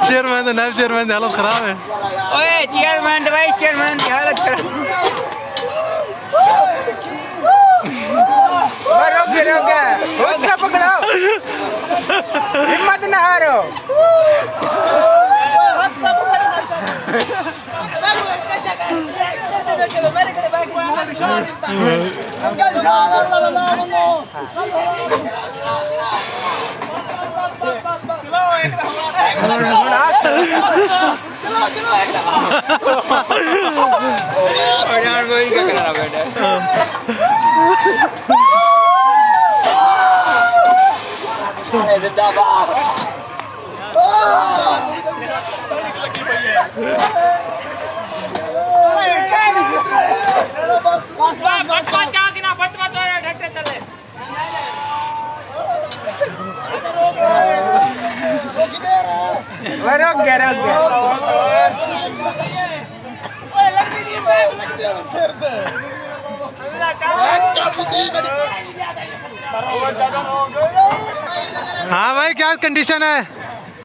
Chairman तो नायब chairman की हालत खराब है। ओए चेयरमैन वाइस चेयरमैन की हालत खराब। रोक गया हौसला पकड़ो, हिम्मत न हारो। रुक गया हाँ भाई क्या कंडीशन है?